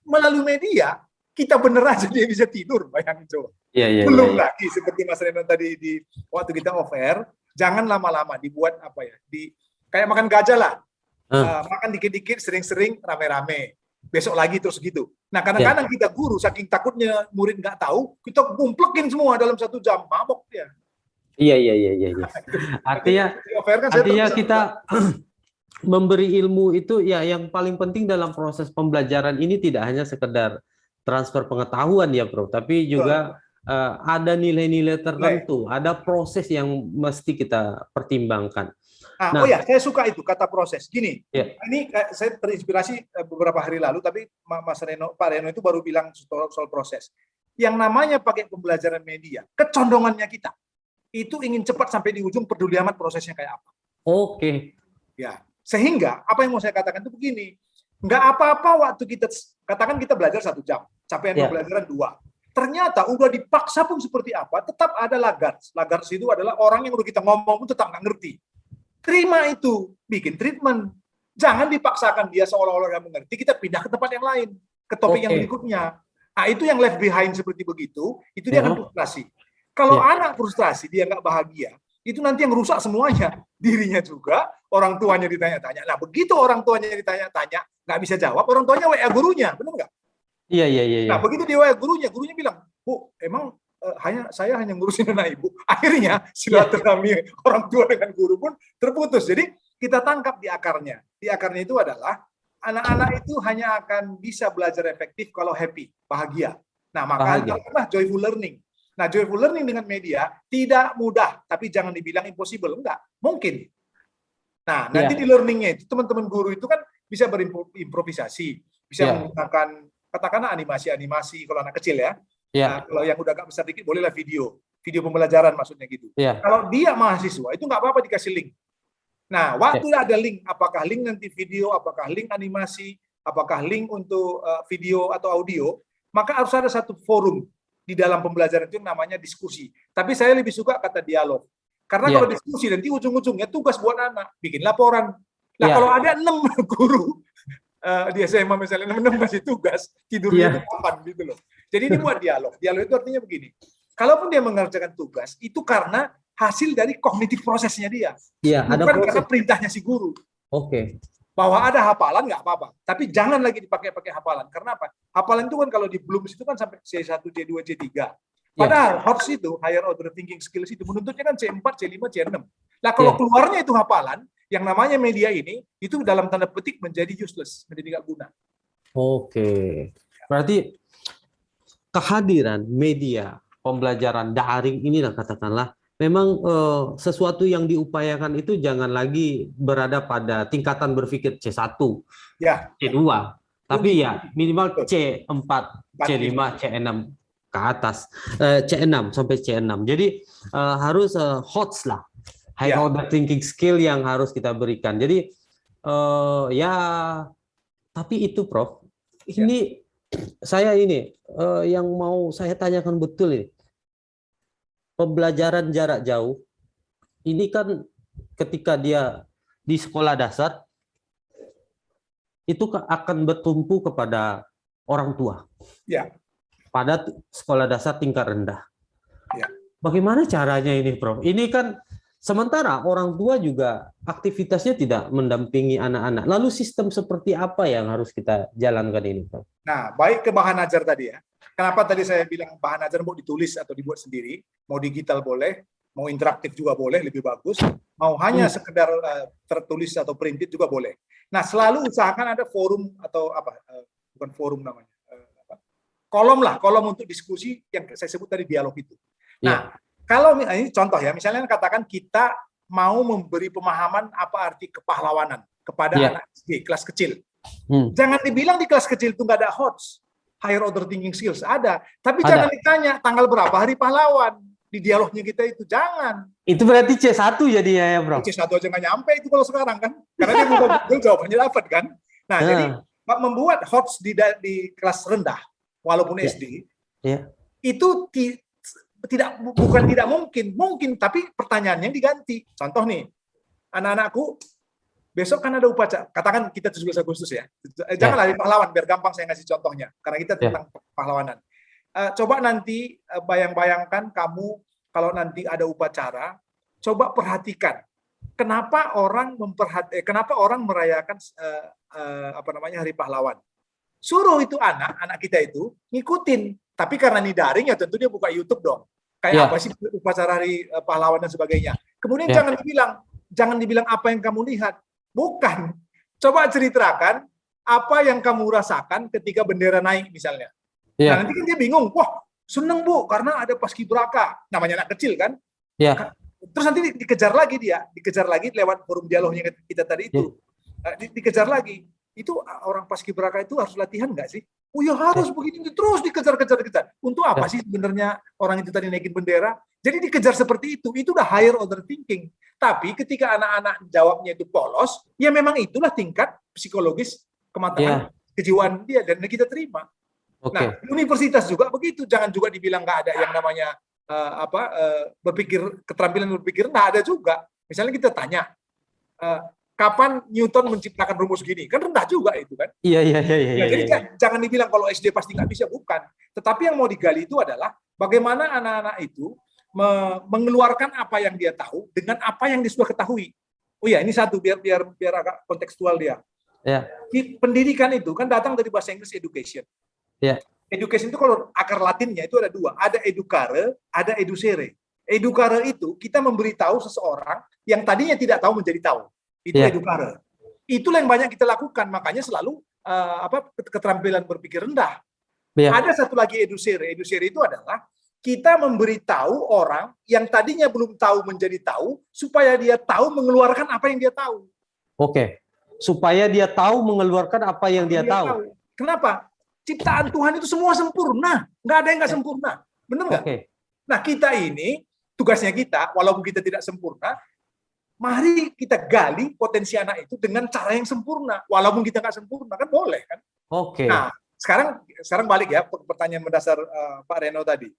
Melalui media, kita bener aja dia bisa tidur, bayangin coba. Belum lagi seperti Mas Reno tadi waktu kita off air, jangan lama-lama dibuat kayak makan gajah lah. Makan dikit-dikit, sering-sering, rame-rame. besok lagi terus gitu. Nah, kadang-kadang kita guru saking takutnya murid nggak tahu, kita kumplekin semua dalam 1 jam, mabok dia. Iya. Artinya, kita memberi ilmu itu ya yang paling penting dalam proses pembelajaran ini tidak hanya sekedar transfer pengetahuan ya, Bro, tapi juga ada nilai-nilai tertentu, ada proses yang mesti kita pertimbangkan. Oh ya, saya suka itu kata proses. Gini, ini saya terinspirasi beberapa hari lalu, tapi Pak Reno itu baru bilang soal proses. Yang namanya pakai pembelajaran media, kecondongannya kita itu ingin cepat sampai di ujung, peduli amat prosesnya kayak apa. Oke. Ya, sehingga apa yang mau saya katakan itu begini, nggak apa-apa waktu kita katakan kita belajar 1 jam, capaian pembelajaran 2. Ternyata udah dipaksa pun seperti apa, tetap ada lagars. Lagars itu adalah orang yang udah kita ngomong pun tetap nggak ngerti. Terima itu, bikin treatment. Jangan dipaksakan dia seolah-olah nggak mengerti, kita pindah ke tempat yang lain, ke topik yang berikutnya. Nah, itu yang left behind seperti begitu, itu dia akan frustrasi. Kalau anak frustrasi, dia nggak bahagia, itu nanti yang rusak semuanya. Dirinya juga, orang tuanya ditanya-tanya. Nah, begitu orang tuanya ditanya-tanya, nggak bisa jawab, orang tuanya WA gurunya, benar nggak? Iya. Nah, begitu dia WA gurunya bilang, Bu, emang saya hanya ngurusin anak ibu. Akhirnya silaturahmi orang tua dengan guru pun terputus. Jadi kita tangkap di akarnya. Di akarnya itu adalah anak-anak itu hanya akan bisa belajar efektif kalau happy, bahagia. Nah, maka itulah joyful learning. Nah, joyful learning dengan media tidak mudah, tapi jangan dibilang impossible. Enggak, mungkin. Nah, nanti di learningnya itu teman-teman guru itu kan bisa berimprovisasi, bisa menggunakan katakanlah animasi-animasi kalau anak kecil ya. Nah, kalau yang udah agak besar dikit bolehlah video pembelajaran maksudnya gitu. Kalau dia mahasiswa itu nggak apa-apa dikasih link. Nah, waktu ada link, apakah link nanti video, apakah link animasi, apakah link untuk video atau audio, maka harus ada satu forum di dalam pembelajaran itu yang namanya diskusi. Tapi saya lebih suka kata dialog. Karena kalau diskusi nanti ujung-ujungnya tugas buat anak, bikin laporan. Nah, kalau ada 6 guru di SMA misalnya 6 masih tugas, tidurnya itu kapan gitu loh. Jadi ini buat dialog. Dialog itu artinya begini. Kalaupun dia mengerjakan tugas, itu karena hasil dari kognitif prosesnya dia. Bukan karena perintahnya si guru. Oke. Bahwa ada hafalan nggak apa-apa. Tapi jangan lagi dipakai hafalan. Karena apa? Hafalan itu kan kalau di Bloom's itu kan sampai C1, C2, C3. Padahal HOTS itu, Higher Order Thinking Skills itu menuntutnya kan C4, C5, C6. Nah, kalau keluarnya itu hafalan, yang namanya media ini, itu dalam tanda petik menjadi useless, menjadi nggak guna. Oke. Berarti kehadiran media pembelajaran daring inilah katakanlah memang sesuatu yang diupayakan itu jangan lagi berada pada tingkatan berpikir C1, C2, tapi ya minimal C4, C5, C6 ke atas, C6 sampai C6. Jadi harus HOTS lah, High Order Thinking Skill yang harus kita berikan. Jadi tapi itu Prof, ini saya yang mau saya tanyakan betul ini. Pembelajaran jarak jauh ini kan ketika dia di sekolah dasar itu akan bertumpu kepada orang tua. Pada sekolah dasar tingkat rendah. Bagaimana caranya ini, Prof? Ini kan sementara orang tua juga aktivitasnya tidak mendampingi anak-anak. Lalu sistem seperti apa yang harus kita jalankan ini, Prof? Nah, baik ke bahan ajar tadi ya. Kenapa tadi saya bilang bahan ajar mau ditulis atau dibuat sendiri, mau digital boleh, mau interaktif juga boleh, lebih bagus, mau hanya sekedar tertulis atau printed juga boleh. Nah, selalu usahakan ada forum atau bukan forum namanya, kolom untuk diskusi yang saya sebut tadi dialog itu. Nah, kalau ini contoh ya, misalnya katakan kita mau memberi pemahaman apa arti kepahlawanan kepada anak SD, kelas kecil. Jangan dibilang di kelas kecil itu nggak ada HOTS, Higher Order Thinking Skills, ada. Tapi jangan ditanya tanggal berapa hari pahlawan di dialognya kita itu, jangan. Itu berarti C1 jadinya ya, Bro? C1 aja nggak nyampe itu kalau sekarang kan. Karena dia buka Google jawabannya dapat kan. Nah, jadi membuat HOTS di kelas rendah, walaupun SD, itu bukan tidak mungkin, tapi pertanyaannya diganti. Contoh nih, anak-anakku besok kan ada upacara, katakan kita 17 Agustus ya. Janganlah hari pahlawan, biar gampang saya ngasih contohnya. Karena kita tentang pahlawanan. Coba nanti bayang-bayangkan kamu kalau nanti ada upacara, coba perhatikan kenapa orang merayakan hari pahlawan. suruh itu anak kita itu ngikutin. Tapi karena ini daring ya tentu dia buka YouTube dong. Kayak apa sih upacara hari pahlawan dan sebagainya. Kemudian jangan dibilang apa yang kamu lihat. Bukan. Coba ceritakan apa yang kamu rasakan ketika bendera naik misalnya. Nah, nanti kan dia bingung. Wah, seneng Bu karena ada paskibraka. Namanya anak kecil kan. Terus nanti dikejar lagi lewat forum dialognya kita tadi itu. Dikejar lagi. Itu orang paskibraka itu harus latihan nggak sih? Oh ya harus begini, terus dikejar. Untuk apa sih sebenarnya orang itu tadi naikin bendera? Jadi dikejar seperti itu udah higher order thinking. Tapi ketika anak-anak jawabnya itu polos, ya memang itulah tingkat psikologis kematangan kejiwaan dia dan kita terima. Nah, universitas juga begitu, jangan juga dibilang nggak ada yang namanya keterampilan berpikir, nggak ada juga. Misalnya kita tanya, kapan Newton menciptakan rumus gini? Kan rendah juga itu kan? Iya. Jadi jangan dibilang kalau SD pasti nggak bisa, bukan. Tetapi yang mau digali itu adalah bagaimana anak-anak itu mengeluarkan apa yang dia tahu dengan apa yang dia sudah ketahui. Oh ya, ini satu biar agak kontekstual dia. Pendidikan itu kan datang dari bahasa Inggris education. Education itu kalau akar Latinnya itu ada dua, ada educare, ada educere. Educare itu kita memberitahu seseorang yang tadinya tidak tahu menjadi tahu. Itu educare. Itulah yang banyak kita lakukan, makanya selalu keterampilan berpikir rendah. Ada satu lagi educere. Educere itu adalah kita memberitahu orang yang tadinya belum tahu menjadi tahu supaya dia tahu mengeluarkan apa yang dia tahu. Supaya dia tahu mengeluarkan apa yang dia tahu. Kenapa? Ciptaan Tuhan itu semua sempurna, nggak ada yang nggak sempurna, benar nggak? Nah kita ini tugasnya kita, walaupun kita tidak sempurna. Mari kita gali potensi anak itu dengan cara yang sempurna, walaupun kita nggak sempurna kan boleh kan? Nah sekarang balik ya pertanyaan mendasar Pak Reno tadi.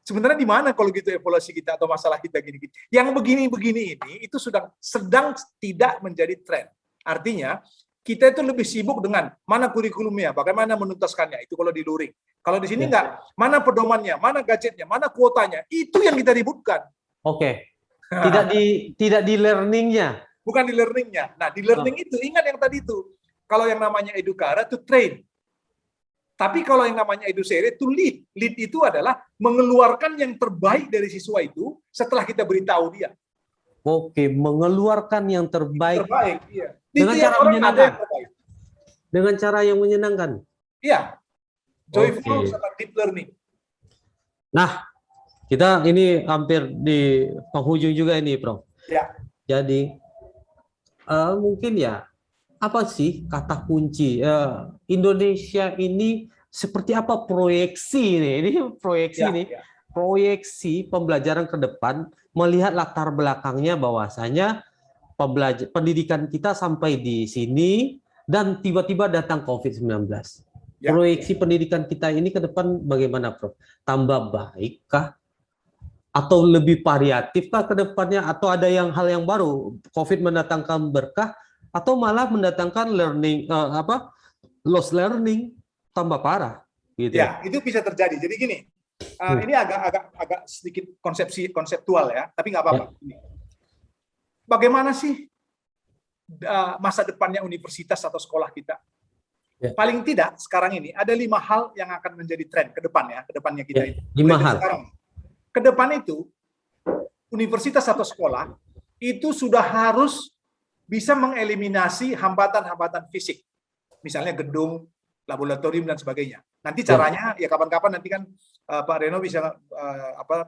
Sebenarnya di mana kalau gitu evaluasi kita atau masalah kita gini-gini? Yang begini-begini ini itu sedang tidak menjadi tren. Artinya kita itu lebih sibuk dengan mana kurikulumnya, bagaimana menuntaskannya itu kalau di luring. Kalau di sini nggak, mana pedomannya, mana gadgetnya, mana kuotanya, itu yang kita ributkan. Tidak di learningnya. Bukan di learningnya. Nah, di learning itu, ingat yang tadi itu. Kalau yang namanya educare, to train. Tapi kalau yang namanya educere, to lead. Lead itu adalah mengeluarkan yang terbaik dari siswa itu setelah kita beritahu dia. Mengeluarkan yang terbaik. Iya. Dengan cara menyenangkan. Dengan cara yang menyenangkan. Iya. Joyful sama deep learning. Nah, kita ini hampir di penghujung juga ini, Prof. Jadi mungkin apa sih kata kunci Indonesia ini seperti apa proyeksi ini proyeksi pembelajaran ke depan melihat latar belakangnya bahwasanya pendidikan kita sampai di sini dan tiba-tiba datang COVID-19. Proyeksi pendidikan kita ini ke depan bagaimana, Prof? Tambah baikkah? Atau lebih variatif kah ke depannya, atau ada hal yang baru, COVID mendatangkan berkah atau malah mendatangkan learning lost learning tambah parah gitu. Itu bisa terjadi. Jadi gini, ini agak sedikit konseptual ya, tapi nggak apa-apa. Bagaimana sih masa depannya universitas atau sekolah kita? Paling tidak sekarang ini ada 5 hal yang akan menjadi tren ke depannya kita itu. 5 hal. Ke depan itu, universitas atau sekolah itu sudah harus bisa mengeliminasi hambatan-hambatan fisik. Misalnya gedung, laboratorium, dan sebagainya. Nanti caranya, kapan-kapan nanti kan Pak Reno bisa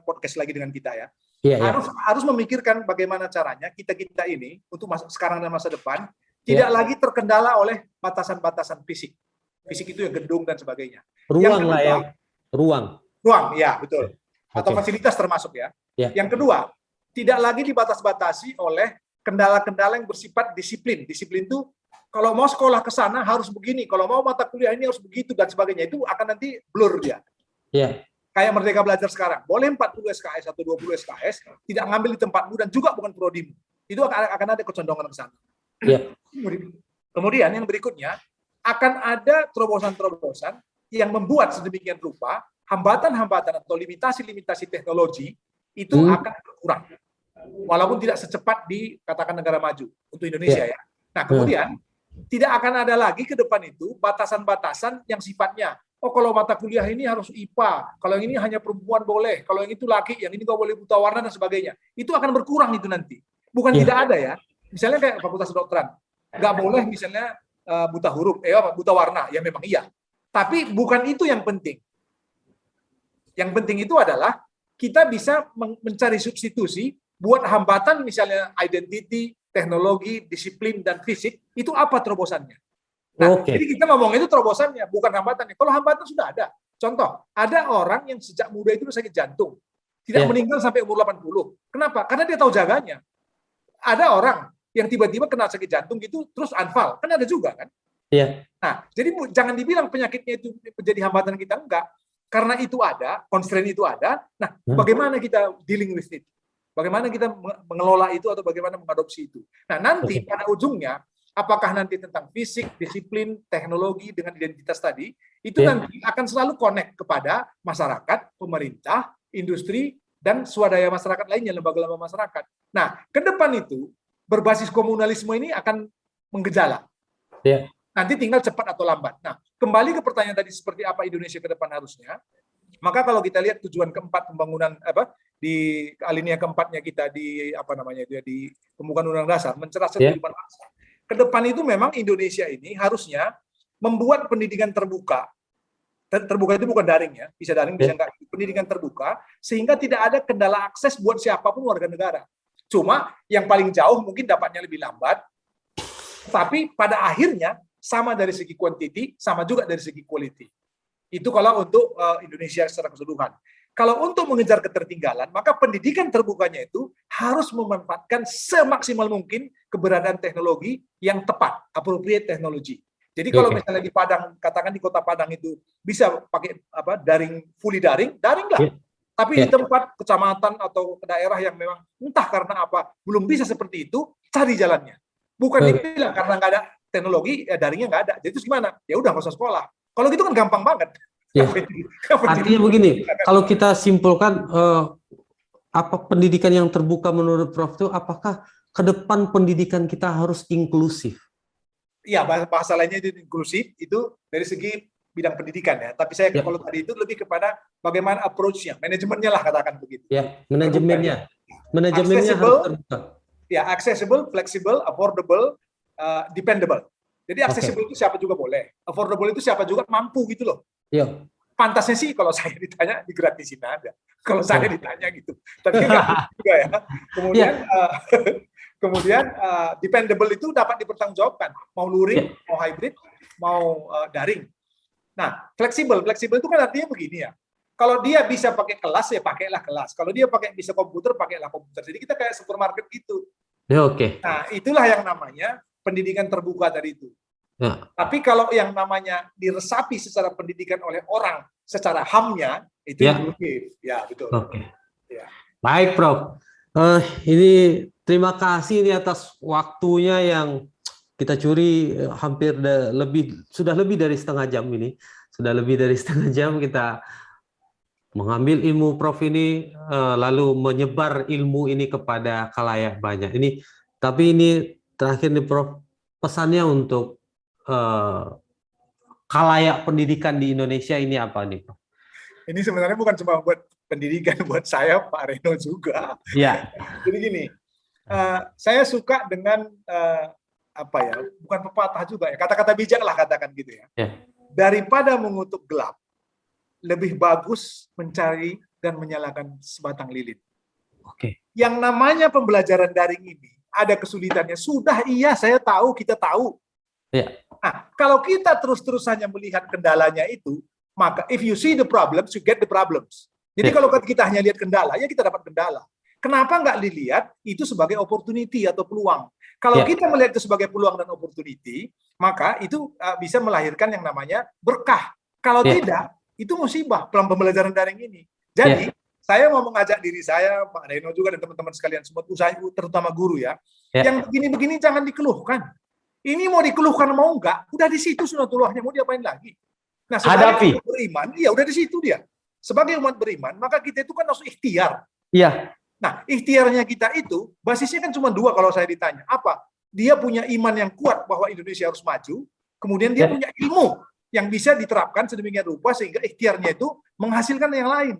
podcast lagi dengan kita ya. Harus memikirkan bagaimana caranya kita ini, untuk sekarang dan masa depan, tidak lagi terkendala oleh batasan-batasan fisik. Fisik itu gedung dan sebagainya. Ruang lah ya. Ruang, ya betul. Atau fasilitas termasuk ya. Yang kedua, tidak lagi dibatas-batasi oleh kendala-kendala yang bersifat disiplin. Disiplin itu kalau mau sekolah ke sana harus begini, kalau mau mata kuliah ini harus begitu dan sebagainya. Itu akan nanti blur dia. Kayak Merdeka Belajar sekarang, boleh 40 SKS atau 20 SKS, tidak ngambil di tempatmu dan juga bukan prodimu. Itu akan ada kecondongan ke sana. Kemudian yang berikutnya, akan ada terobosan-terobosan yang membuat sedemikian rupa hambatan-hambatan atau limitasi-limitasi teknologi itu akan berkurang. Walaupun tidak secepat di katakan negara maju untuk Indonesia ya. Nah, kemudian Tidak akan ada lagi ke depan itu batasan-batasan yang sifatnya, oh kalau mata kuliah ini harus IPA, kalau yang ini hanya perempuan boleh, kalau yang itu laki, yang ini nggak boleh buta warna dan sebagainya. Itu akan berkurang itu nanti. Bukan Ya. tidak ada ya. Misalnya kayak Fakultas Kedokteran, nggak boleh misalnya buta huruf, buta warna, ya memang iya. Tapi bukan itu yang penting. Yang penting itu adalah kita bisa mencari substitusi buat hambatan misalnya identity, teknologi, disiplin, dan fisik, itu apa terobosannya? Nah, jadi kita ngomong itu terobosannya, bukan hambatannya. Kalau hambatan sudah ada. Contoh, ada orang yang sejak muda itu sakit jantung. Tidak meninggal sampai umur 80. Kenapa? Karena dia tahu jaganya. Ada orang yang tiba-tiba kena sakit jantung gitu, terus anfal. Kan ada juga kan? Iya. Nah, jadi jangan dibilang penyakitnya itu menjadi hambatan kita, enggak. Karena itu ada, constraint itu ada. Nah, bagaimana kita dealing with it? Bagaimana kita mengelola itu atau bagaimana mengadopsi itu? Nah, nanti pada ujungnya, apakah nanti tentang fisik, disiplin, teknologi dengan identitas tadi, itu nanti akan selalu connect kepada masyarakat, pemerintah, industri, dan swadaya masyarakat lainnya, lembaga-lembaga masyarakat. Nah, ke depan itu, berbasis komunalisme ini akan menggejala. Nanti tinggal cepat atau lambat. Nah, kembali ke pertanyaan tadi, seperti apa Indonesia ke depan harusnya, maka kalau kita lihat tujuan keempat pembangunan di alinea keempatnya kita di di pembukaan Undang-Undang Dasar, mencerahkan kehidupan bangsa. Ke depan itu memang Indonesia ini harusnya membuat pendidikan terbuka. Terbuka itu bukan daring ya, bisa daring bisa enggak. Pendidikan terbuka sehingga tidak ada kendala akses buat siapapun warga negara. Cuma yang paling jauh mungkin dapatnya lebih lambat, tapi pada akhirnya sama dari segi quantity, sama juga dari segi quality. Itu kalau untuk Indonesia secara keseluruhan. Kalau untuk mengejar ketertinggalan, maka pendidikan terbukanya itu harus memanfaatkan semaksimal mungkin keberadaan teknologi yang tepat, appropriate technology. Jadi kalau misalnya di Padang, katakan di Kota Padang itu bisa pakai daring, fully daring, daring lah. Tapi di tempat kecamatan atau daerah yang memang entah karena apa belum bisa seperti itu, cari jalannya. Bukan dibilang karena nggak ada teknologi, ya daringnya nggak ada. Jadi terus gimana? Ya udah nggak usah sekolah. Kalau gitu kan gampang banget. Artinya begini, kalau kita simpulkan apa pendidikan yang terbuka menurut Prof itu, apakah ke depan pendidikan kita harus inklusif? Iya, bahasa lainnya itu inklusif, itu dari segi bidang pendidikan ya. Tapi saya kalau tadi itu lebih kepada bagaimana approach-nya, manajemennya lah katakan begitu. Ya, manajemennya. Manajemennya harus terbuka. Ya, accessible, flexible, affordable, dependable. Jadi accessible itu siapa juga boleh. Affordable itu siapa juga mampu gitu loh. Iya. Pantasnya sih kalau saya ditanya digratisin aja. Kalau saya ditanya gitu. Tapi enggak juga ya. Kemudian dependable itu dapat dipertanggungjawabkan. Mau luring, mau hybrid, mau daring. Nah, fleksibel itu kan artinya begini ya. Kalau dia bisa pakai kelas, ya pakailah kelas. Kalau dia bisa komputer, pakailah komputer. Jadi kita kayak supermarket gitu. Nah, itulah yang namanya pendidikan terbuka tadi itu. Tapi kalau yang namanya diresapi secara pendidikan oleh orang secara HAM-nya, itu inklusif. Ya, betul. Ya. Baik, Prof. Ini terima kasih ini atas waktunya yang kita curi hampir sudah lebih dari setengah jam ini. Sudah lebih dari setengah jam kita mengambil ilmu Prof ini lalu menyebar ilmu ini kepada khalayak banyak. Tapi ini terakhir nih Prof, pesannya untuk khalayak pendidikan di Indonesia ini apa nih Prof? Ini sebenarnya bukan cuma buat pendidikan, buat saya Pak Reno juga. Ya. Jadi gini, saya suka dengan bukan pepatah juga ya, kata-kata bijak lah katakan gitu ya. Daripada mengutuk gelap, lebih bagus mencari dan menyalakan sebatang lilin. Yang namanya pembelajaran daring ini ada kesulitannya. Sudah saya tahu, kita tahu. Nah, kalau kita terus-terusannya melihat kendalanya itu, maka if you see the problems, you get the problems. Jadi kalau kita hanya lihat kendala, ya kita dapat kendala. Kenapa nggak dilihat itu sebagai opportunity atau peluang? Kalau kita melihat itu sebagai peluang dan opportunity, maka itu bisa melahirkan yang namanya berkah. Kalau tidak, itu musibah pembelajaran daring ini. Jadi, saya mau mengajak diri saya, Pak Reno juga dan teman-teman sekalian semua, usaha terutama guru ya, yang begini-begini jangan dikeluhkan. Ini mau dikeluhkan mau enggak, udah di situ sunatullahnya, mau diapain lagi? Nah, sebagai umat beriman, udah di situ dia. Sebagai umat beriman, maka kita itu kan harus ikhtiar. Nah, ikhtiarnya kita itu, basisnya kan cuma dua kalau saya ditanya. Apa? dia punya iman yang kuat bahwa Indonesia harus maju, kemudian dia punya ilmu yang bisa diterapkan sedemikian rupa sehingga ikhtiarnya itu menghasilkan yang lain,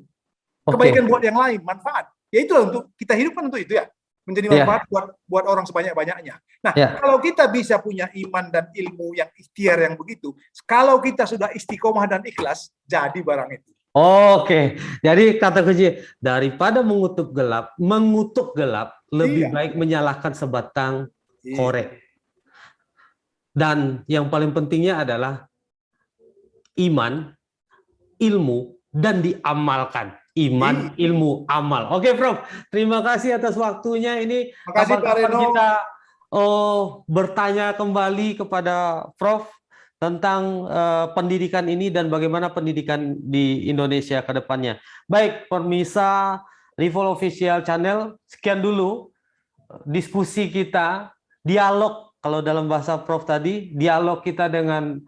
kebaikan buat yang lain, manfaat. Ya itulah untuk kita hidupkan untuk itu ya, menjadi manfaat buat orang sebanyak-banyaknya. Nah, kalau kita bisa punya iman dan ilmu yang ikhtiar yang begitu, kalau kita sudah istiqomah dan ikhlas, jadi barang itu. Oke, jadi kata kunci daripada mengutuk gelap lebih baik menyalakan sebatang korek. Dan yang paling pentingnya adalah iman, ilmu, dan diamalkan. Iman, ilmu, amal. Oke, Prof. Terima kasih atas waktunya. Ini kapan-kapan kita bertanya kembali kepada Prof tentang pendidikan ini dan bagaimana pendidikan di Indonesia ke depannya. Baik, pemirsa Rivol Official Channel, sekian dulu diskusi kita, dialog kalau dalam bahasa Prof tadi, dialog kita dengan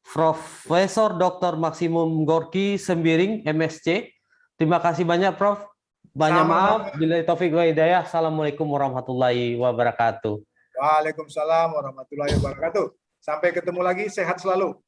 Profesor Dr. Maksimum Gorky Sembiring, MSc. Terima kasih banyak, Prof. Banyak maaf. Billahi taufiq wa hidayah. Assalamualaikum warahmatullahi wabarakatuh. Waalaikumsalam warahmatullahi wabarakatuh. Sampai ketemu lagi, sehat selalu.